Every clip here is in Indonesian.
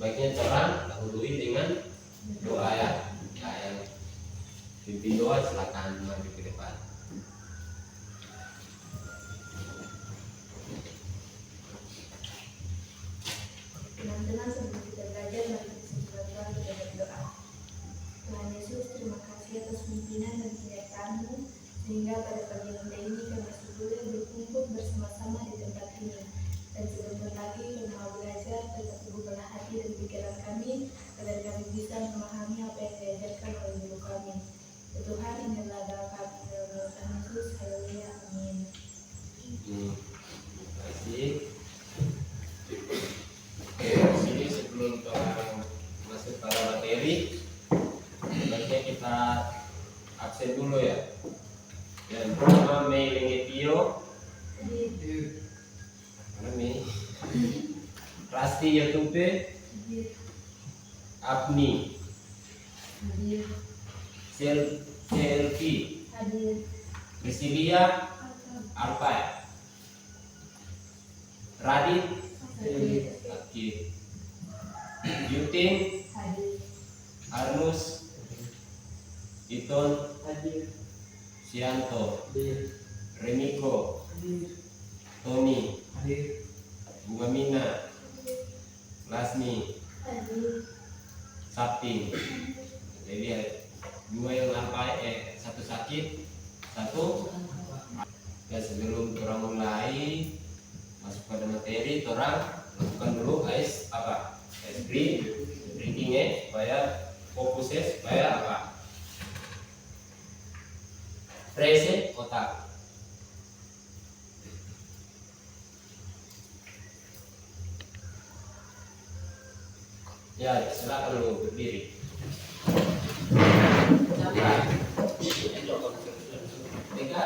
sebaiknya orang dahului dengan doa ya. Nah, yang pimpin doa silakan maju ke depan. Teman-teman, sebelum kita belajar, mari kita sembahkan kita berdoa. Tuhan Yesus, terima kasih atas pimpinan dan penyertaan-Mu sehingga pada pagi hari ini kami masih boleh berkumpul bersama-sama di tempat ini. Dan sebentar lagi kami mau belajar, tetap bukalah hati dan pikiran kami agar kami bisa memahami apa yang diajarkan oleh guru kami. Ya Tuhan, inilah doa kami dalam nama Tuhan Yesus. Haleluya, amin. Terima kasih. Oke, di sini sebelum kita masuk pada materi, sebaiknya kita absen dulu ya. Dan pertama Mei Lengetio, mana Mei? Rasti YouTube, Abni, Selfie, Priscilia, Alfa, Radit, Oke, Yutin, Arnus, Iton, Sianto, Remiko, Tony, Bunga Mina, Lasmi, Sapti. Jadi dua yang satu sakit, satu. Dan sebelum orang mulai masuk pada materi, orang lakukan dulu ice drinkingnya supaya fokusnya supaya fresh otak. Ya, silakan lu berdiri. Tiga.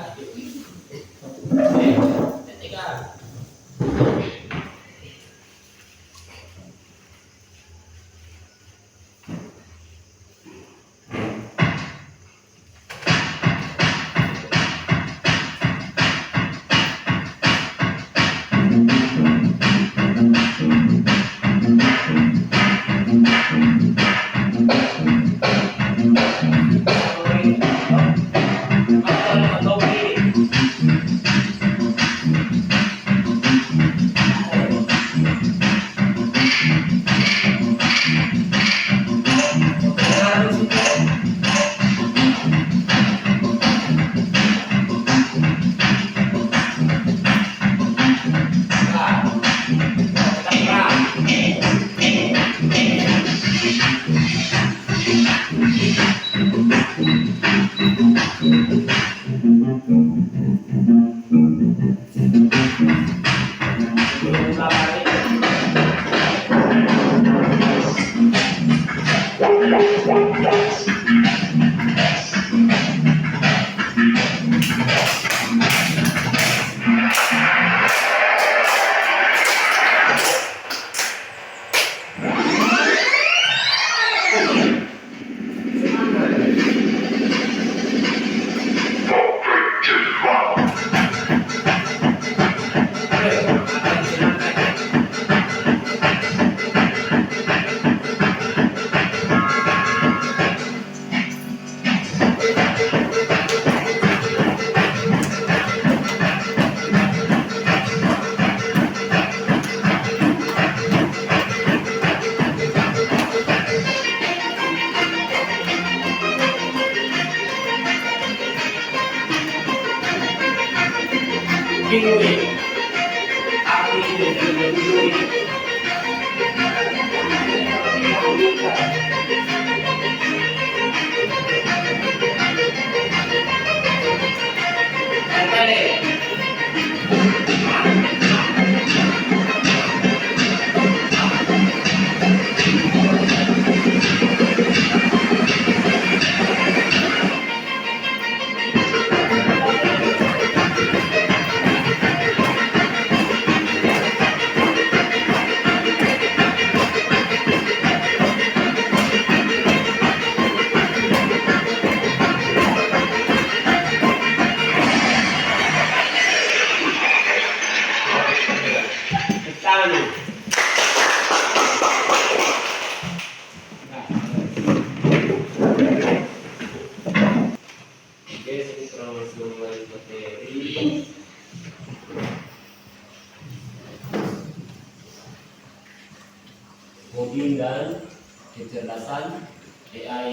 coding dan kecerdasan AI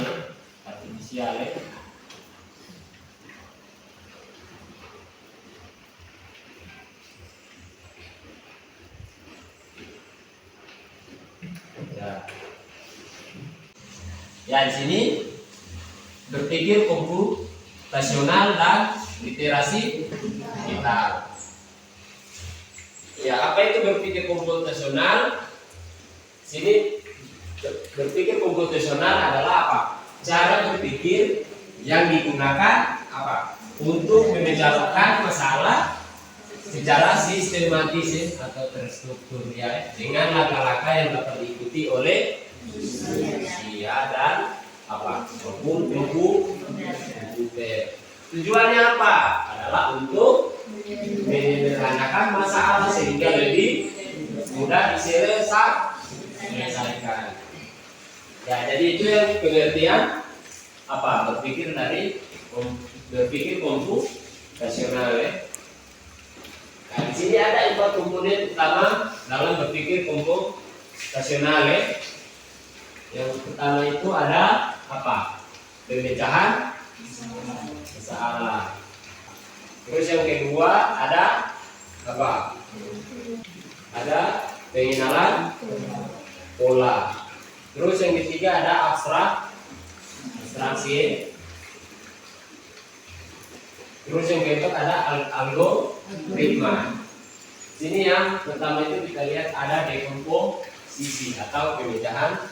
artifisial ya. Ya, di sini berpikir komputasional dan literasi digital. Ya, apa itu berpikir komputasional? Sini berpikir komputasional adalah apa? Cara berpikir yang digunakan apa? Untuk membicarakan masalah secara sistematis atau terstruktur ya, dengan langkah-langkah yang dapat diikuti oleh manusia dan apa? Komputer. Tujuannya apa? Adalah untuk menyederhanakan masalah sehingga lebih mudah diselesaikan. Ya, jadi itu yang pengertian apa? Berpikir komputasional ya. Nah, di sini ada 4 komponen utama dalam berpikir komputasional ya. Yang pertama itu ada apa? Pemecahan masalah. Terus yang kedua ada apa? Ada pengenalan pola. Terus yang ketiga ada abstraksi. Terus yang keempat ada algoritma. Sini yang pertama itu kita lihat ada dekomposisi atau pemecahan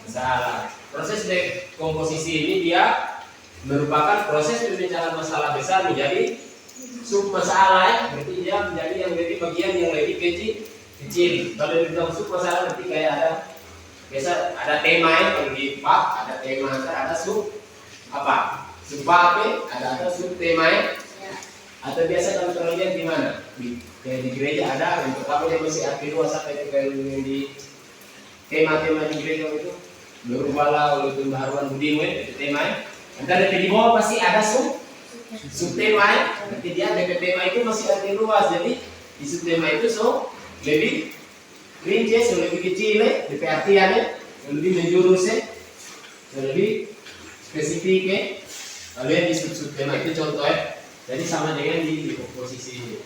masalah. Proses dekomposisi ini dia merupakan proses pemecahan masalah besar menjadi sub masalah ya. Berarti dia menjadi yang lebih bagian yang lebih kecil. Kalau dibilang sub masalah berarti kayak ada biasa ada tema ya, kalau di bab ada tema, ada sub apa? Sub apa? Ada sub tema ya. Atau biasa kalau terlihat di mana? Kayak di gereja ada yang pertama yang masih arti luas sampai itu kayak yang di tema-tema di gereja itu berubahlah oleh pembaharuan budi itu tema ya. Nanti di bawah pasti ada subtema ya. Berarti dia DP tema itu masih arti luas, jadi di subtema itu lebih rinci, lebih kecil ya, DP artiannya lebih menjurus ya, lebih spesifik ya. Lalu yang di subtema itu contoh ya. Jadi sama dengan di komposisi ini.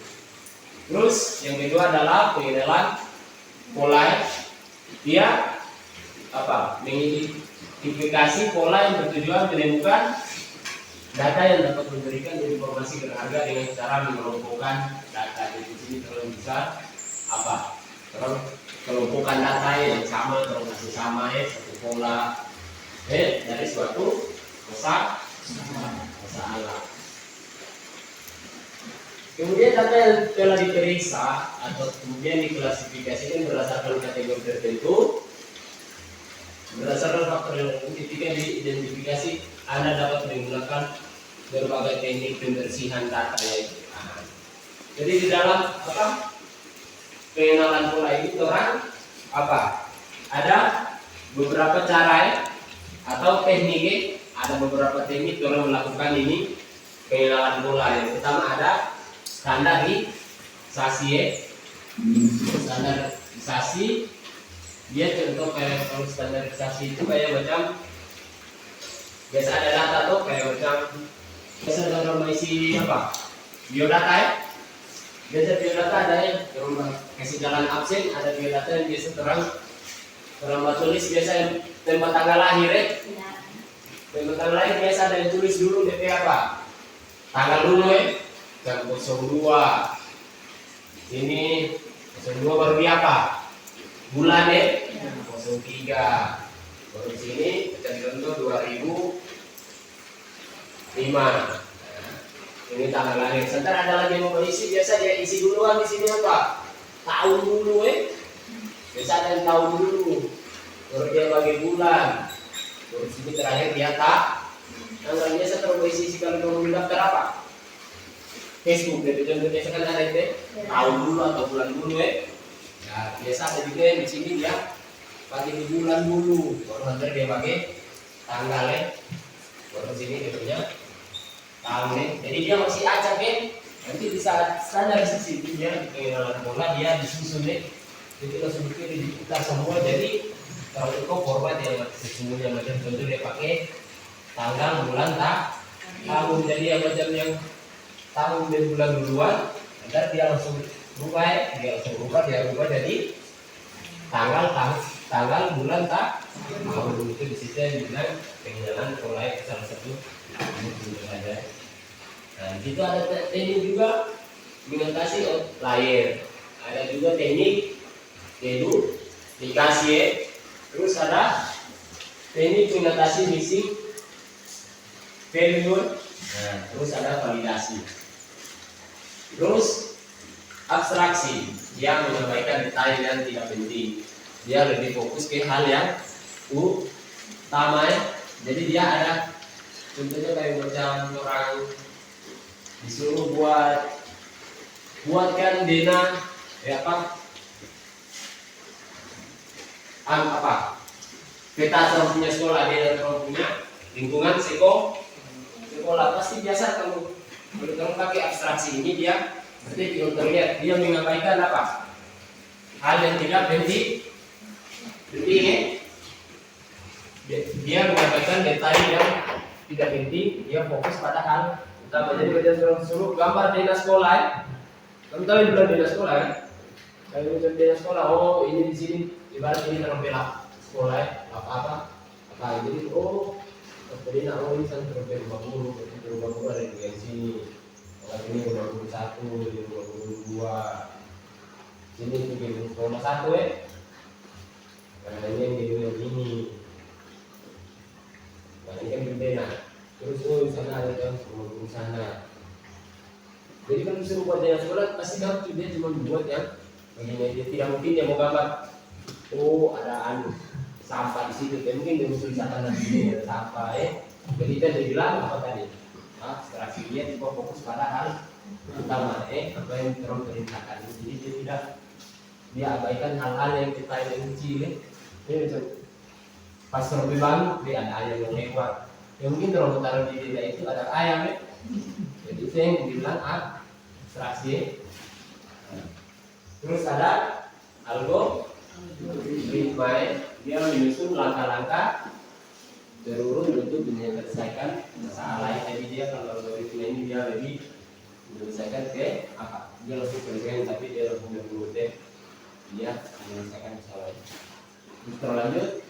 Terus yang kedua adalah pengenalan pola. Dia apa? Mengidentifikasi pola yang bertujuan menemukan data yang dapat memberikan informasi berharga dengan cara mengelompokkan data. Di sini kalau bisa apa? Terus kelompokan data yang sama, terus masih sama ya, satu pola dari suatu masalah. Kemudian data yang telah diperiksa atau kemudian diklasifikasikan berdasarkan kategori tertentu. Berdasarkan faktor yang ketika diidentifikasi, Anda dapat menggunakan berbagai teknik pembersihan data yaitu. Jadi di dalam apa? Pengenalan pola ini orang apa? Ada beberapa cara atau teknik, ada beberapa teknik orang melakukan ini pengenalan pola. Yang pertama ada standarisasi. Dia contoh kayak kalau standarisasi itu kayak macam biasa ada data tuh kayak macam biasa dalam isi apa biodata ya. Biasa biodata ada yang kasih jalan absen, ada biodata yang biasa terang tulis biasa yang tempat tanggal lahir ya. Tempat tanggal lahir biasa ada yang tulis dulu DP apa tanggal dulu ya. Dan 02 ini 02 baru di apa bulan ya 03 baru sini kita contoh 2005 ini tanggal lahir. Sebentar ada lagi yang mau isi biasa dia isi duluan di sini apa tahun dulu biasa ada yang tahun dulu baru dia bagi bulan baru sini terakhir dia tanggal biasa terus isi kalau mau mendaftar apa Facebook, jadi contoh biasa kan ada itu tahun dulu atau bulan dulu ya. Ya biasa ada juga yang di sini dia pakai di bulan dulu, baru nanti dia pakai tanggal ya. Baru sini dia punya tahun ya. Jadi dia masih acak ya. Nanti di saat standarisasi itu dia pengenalan pola dia disusun ya. jadi langsung diputar semua. Jadi kalau itu format yang sesungguhnya macam contoh dia pakai tanggal bulan tahun, jadi yang macam yang tahun dan bulan duluan agar dia langsung berubah, dia rubah jadi tanggal bulan tahun. Itu di situ yang dibilang pengenalan mulai salah satu ini saja. Nah, di situ ada teknik juga mengatasi outlier, ada juga teknik deduplikasi, terus ada teknik mengatasi missing value, nah, terus ada validasi, terus abstraksi yang menyampaikan detail yang tidak penting, dia lebih fokus ke hal yang utama ya. Jadi dia ada contohnya kayak macam orang disuruh buatkan dena peta orang punya sekolah, dena orang punya lingkungan sekolah, pasti biasa kalau pakai abstraksi ini dia berarti terlihat dia menyampaikan hal yang tidak penting ya. Dia menyampaikan detail yang tidak penting, dia fokus pada hal utama. Jadi baca suruh gambar dena sekolah ya. Kamu tahu di dena sekolah ya? Kalau macam dena sekolah, oh ini di sini ibarat ini terompel sekolah ya, apa. Jadi tadi nak ini kan terompel 50 ada di sini. Kalau ini 51, ini 52. Sini itu sekolah 1 ya. Nah ini yang ini. Nah ini kan bendera. Terus di sana ada yang di sana. Jadi kalau disuruh buat dena sekolah pasti dia cuma buat yang begini. Dia tidak mungkin dia mau gambar. Oh ada sampah di situ. Dia mungkin dia musuh sana nanti ada sampah ya. Jadi dia bilang apa tadi? Abstraksi dia juga fokus pada hal utama apa yang terus perintahkan. Jadi dia tidak dia abaikan hal-hal yang detail yang kecil ya. Ini macam pas terlalu bangun dia ada ayam yang lewat. Ya mungkin kalau taruh di desa itu ada ayam ya. Jadi itu yang dibilang abstraksi. Terus ada algoritma, dia menyusun langkah-langkah terurut untuk menyelesaikan masalah. Jadi dia kalau algoritma ini dia lebih menyelesaikan ke dia langsung kerjain, tapi dia langsung berurutnya dia menyelesaikan masalah. Terus terlanjut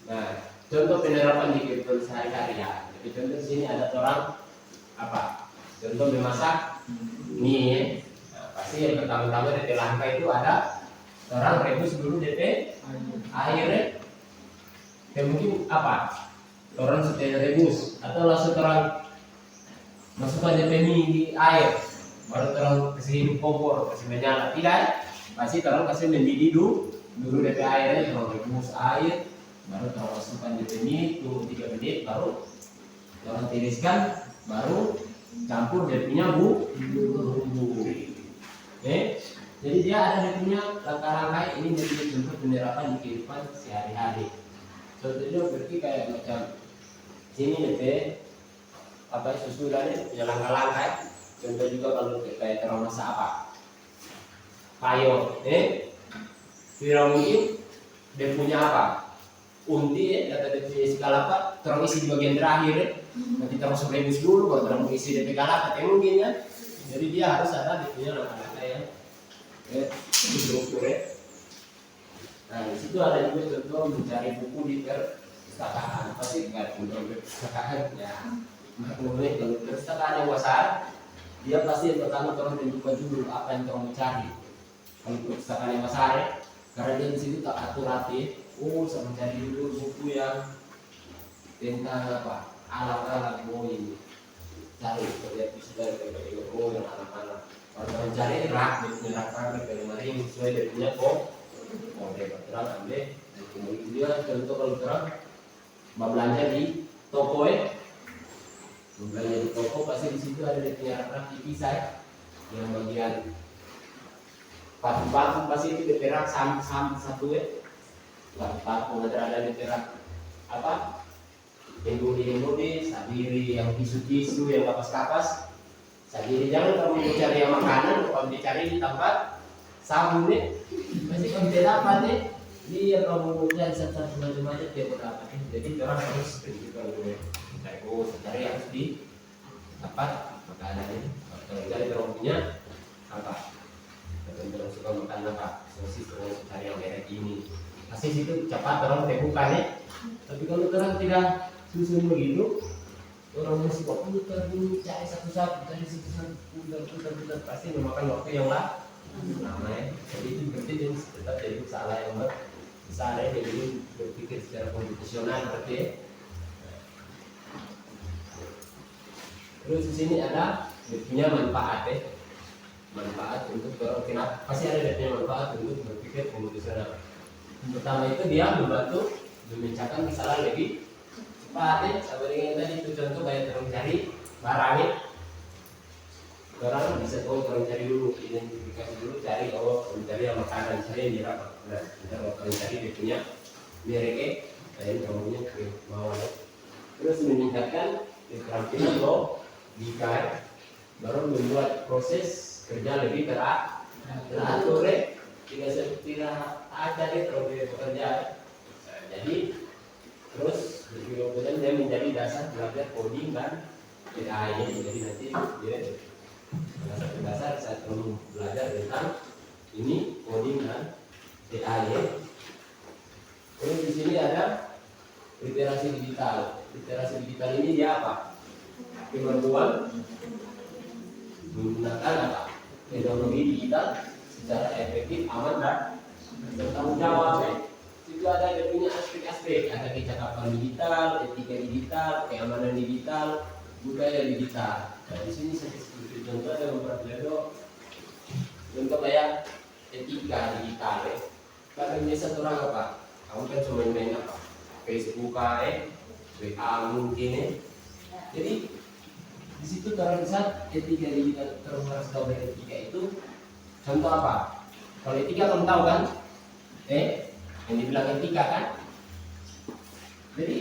nah contoh penerapan di kehidupan sehari-hari ya. Jadi contoh di sini ada orang contoh memasak mie. Nah, pasti yang pertama-tama di langkah itu ada orang rebus dulu DP airnya. Ya mungkin orang setelah rebus atau langsung orang masukkan DP mie di air baru orang kasih kompor kasih menyala. Tidak, pasti orang kasih mendidih dulu DP airnya, orang rebus air baru orang masukkan DP mie, tunggu 3 menit baru orang tiriskan, baru campur dia punya bumbu. Jadi dia ada punya langkah-langkah ini menjadi contoh penerapan di kehidupan sehari-hari. Contohnya berarti kayak macam sini DP susulannya punya langkah-langkah. Contoh juga kalau kayak terang masak payo, tidak mungkin dia punya unti atau dia punya segala terang isi di bagian terakhir nanti terus rebus dulu baru terang isi DP galapa mungkin ya. Jadi dia harus ada dia punya langkah-langkah yang struktur. Nah di situ ada juga contoh mencari buku di perpustakaan. Pasti nggak contoh perpustakaan ya. Maklumnya kalau perpustakaan yang besar, dia pasti yang pertama orang tentukan dulu apa yang orang mencari. Kalau perpustakaan yang besar ya, karena dia di situ tak atur hati. Saya mencari dulu buku yang tentang alat-alat ini. Cari lihat sudah yang anak-anak. Kalau mencari rak dari lemari sesuai dengan punya dia terang ambil. Kemudian dia contoh kalau terang belanja di toko belanja di toko pasti di situ ada dia rak dipisah yang bagian batu pasti itu diperak sama satu batu ada diperak Embodi, sabiri, yang tisu-tisu, yang kapas-kapas Jadi jangan kamu mencari yang makanan, kalau dicari di tempat sabun nih, pasti kamu tidak dapat nih. Dia kamu lihat satu macam-macam dia berdapat. Jadi orang harus berjuang dulu. Cari harus di tempat makanan ini. Kalau cari orang punya apa? Kalau orang suka makan apa? Sosis orang cari yang merek ini. Pasti situ cepat orang temukan ya. Tapi kalau orang tidak susun begitu, orang masih kok putar dulu cari satu-satu, cari satu-satu, putar, pasti memakan waktu yang lama ya. Jadi itu berarti dia tetap jadi salah yang besar ya. Jadi berpikir secara komputasional berarti ya. Terus di sini ada punya manfaat ya. Manfaat untuk orang, kenapa? Pasti ada punya manfaat untuk berpikir komputasional. Pertama itu dia membantu memecahkan kesalahan lebih cepat ya. Sama dengan tadi itu contoh kayak orang cari barangnya, orang bisa tahu orang cari dulu, identifikasi dulu, cari mencari yang makanan, cari yang dirapet. Nah, kita orang cari dia punya mereknya, dan kamunya mau. Terus meningkatkan keterampilan logika, baru membuat proses kerja lebih teratur ya. Tidak ada deh kalau dia bekerja. Nah, jadi terus kemudian dia menjadi dasar belajar coding dan AI. Jadi nanti dia dasar saat kamu belajar tentang ini coding dan AI. Terus di sini ada literasi digital. Literasi digital ini dia apa? Kemampuan menggunakan apa? Teknologi digital secara efektif, aman dan bertanggung jawab ya. Itu ada dia punya aspek-aspek, ada kecakapan digital, etika digital, keamanan digital, budaya digital. Nah, di sini seperti contoh ada beberapa contoh kayak etika digital ya. Kadang biasa orang apa? Kamu kan cuma main apa? Facebook WA mungkin ya. Jadi di situ orang bisa etika digital, terus harus tahu dari etika itu. Contoh apa? Kalau etika kamu tahu kan? Yang dibilang etika kan? Jadi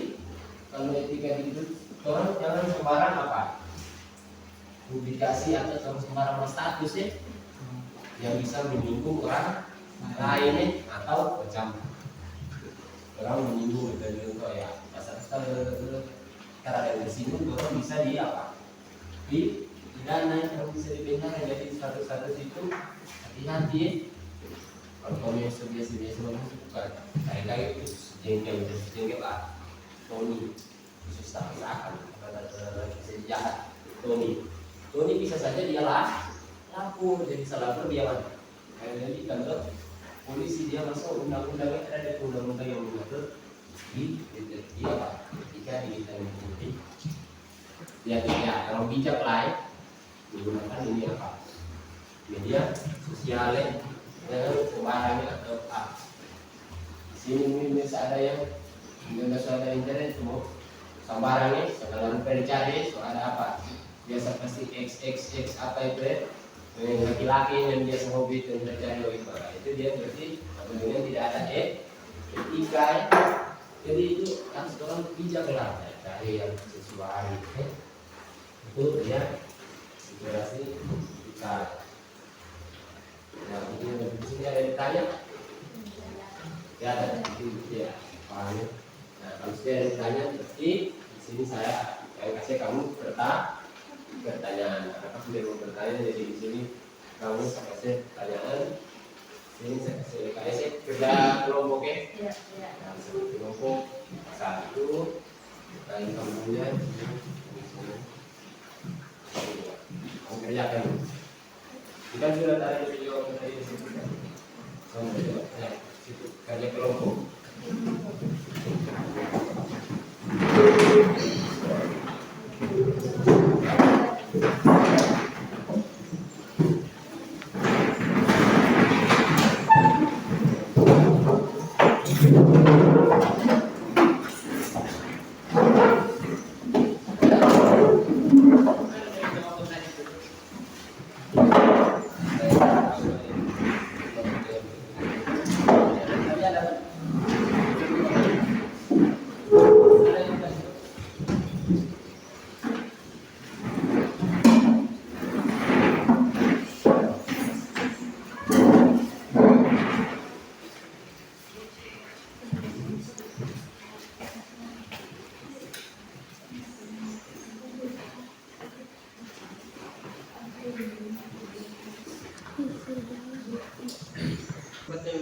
kalau etika itu orang jangan sembarang apa? Publikasi atau sembarang status ya, yang bisa menyinggung orang lain atau macam orang menyinggung dan contoh ya pasal karena dari singgung orang bisa di apa? Di pidana yang bisa dibina. Jadi status itu hati-hati ya. Kalau kamu yang biasa-biasa bukan kali-kali itu jengkel lah Tony khusus tak akan bisa jahat. Tony bisa saja dia lapor, jadi salah lapor dia mana jadi kantor polisi dia masuk undang-undangnya, ada undang-undang yang mengatur di apa ketika digital ini ya kalau bijak lah ya menggunakan ini apa media sosial ya. Jangan sembarangnya atau di sini bisa ada yang bebas ada internet semua sembarangnya sekarang pencari ada apa biasa pasti x apa itu ya yang laki-laki yang biasa hobi dan mencari itu dia berarti apabila tidak ada etika ya. Jadi itu kan sekarang bijak lah cari yang sesuai itu dia literasi kita. Nah, ini di sini ada ditanya, ya ada ya paham. Nah, kalau sudah ada ditanya, berarti di sini saya kasih kamu pertanyaan. Apakah sudah mau bertanya? Jadi di sini kamu saya kasih pertanyaan. Sini saya kasih kerja kelompok ya. Nah, kelompok satu, tanya kamu punya. Kamu kerjakan. Kita sudah tarik video tadi di situ kan. Ya, situ kerja kelompok.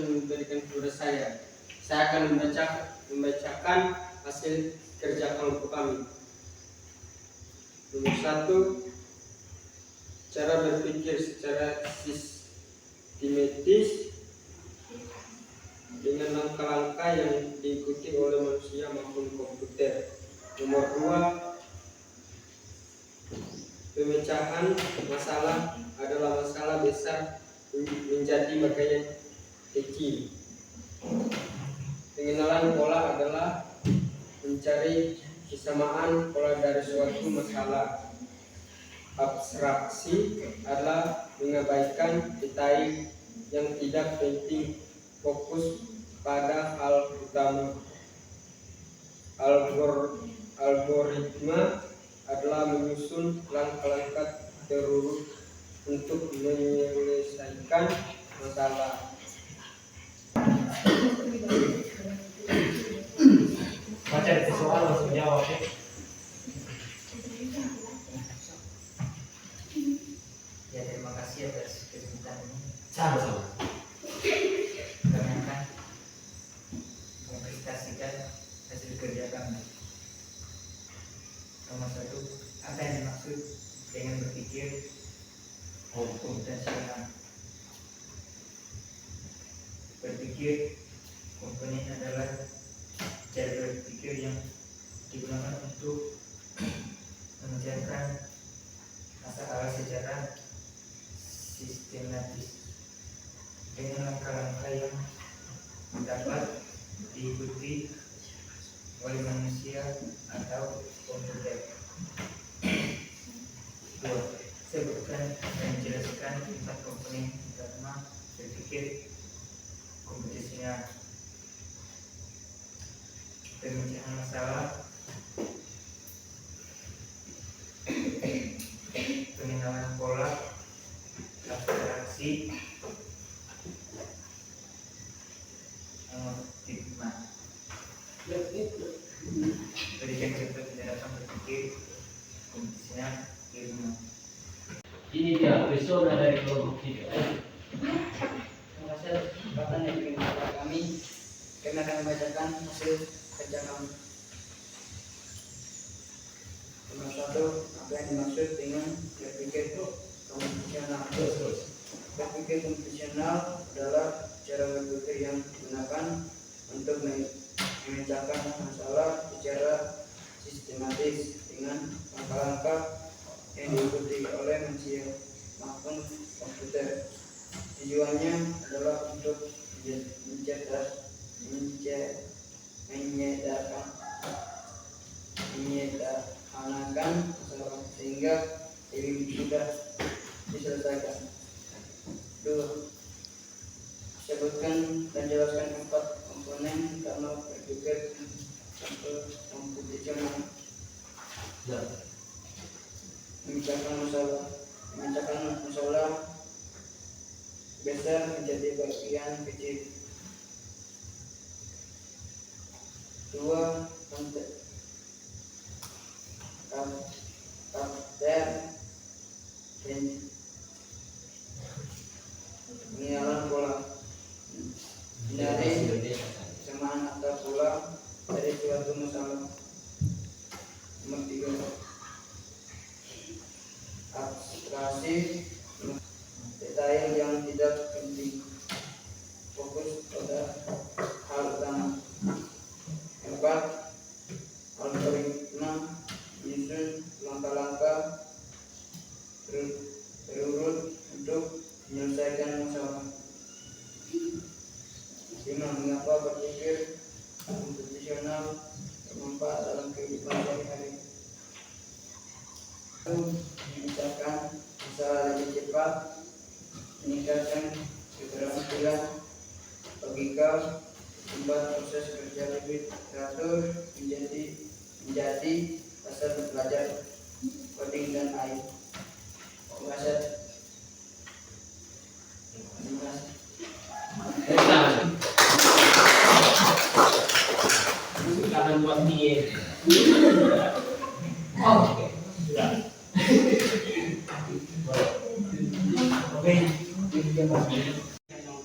memberikan kepada saya. Saya akan membacakan hasil kerja kelompok kami. Nomor 1, cara berpikir secara sistematis dengan langkah-langkah yang diikuti oleh manusia maupun komputer. Nomor 2, pemecahan masalah adalah masalah besar menjadi bagian kecil. Pengenalan pola adalah mencari kesamaan pola dari suatu masalah. Abstraksi adalah mengabaikan detail yang tidak penting, fokus pada hal utama. Algoritma adalah menyusun langkah-langkah terurut untuk menyelesaikan masalah. Baca di soal langsung jawab ya. Ya, terima kasih atas kesempatan ini. Sama-sama. Kami akan mempresentasikan hasil kerja kami. Nomor 1, apa yang dimaksud dengan berpikir komputasional? Berpikir komponen adalah cara berpikir yang digunakan untuk mengerjakan masalah secara sistematis dengan langkah-langkah yang dapat diikuti oleh manusia atau komputer. 2. Sebutkan dan jelaskan 4 komponen utama berpikir komputasional. Pemecahan masalah, pengenalan pola, abstraksi, stigma. Berikan contoh tindakan berpikir komputasional di rumah. Ini dia persona dari kelompok kita. Hasil kesempatan yang diberikan kepada kami akan membacakan hasil kerja kami. Nomor 1, apa yang dimaksud dengan berpikir komputasional? Berpikir komputasional adalah cara berpikir yang digunakan untuk memecahkan masalah secara sistematis dengan langkah-langkah yang diikuti oleh manusia maupun komputer. Tujuannya adalah untuk menyederhanakan masalah sehingga lebih mudah diselesaikan. 2. Sebutkan dan jelaskan 4 komponen utama berpikir komputasional. Memecahkan masalah besar menjadi bagian kecil. 2. Pengenalan pola, hindari kesamaan atau pola dari suatu masalah. Nomor 3. Abstraksi, detail yang tidak penting, fokus pada hal utama. 4. Algoritma, menyusun langkah-langkah terurut untuk menyelesaikan masalah. 5. Mengapa berpikir komputasional bermanfaat dalam kehidupan sehari-hari? Memecahkan masalah lebih cepat, meningkatkan keterampilan logika, membuat proses kerja lebih teratur, menjadi dasar belajar coding dan AI. Terima kasih. Jangan buat dia. Oke. Sudah. Oke, mau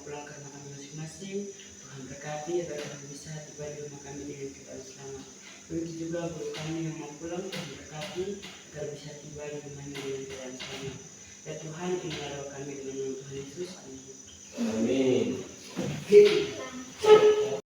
pulang ke masing-masing. bersama. Begitu juga guru kami yang mau pulang memberkati agar bisa tiba di rumahnya dengan jalan selamat. Ya Tuhan, inilah doa kami dengan nama Tuhan Yesus. Amin. Amin.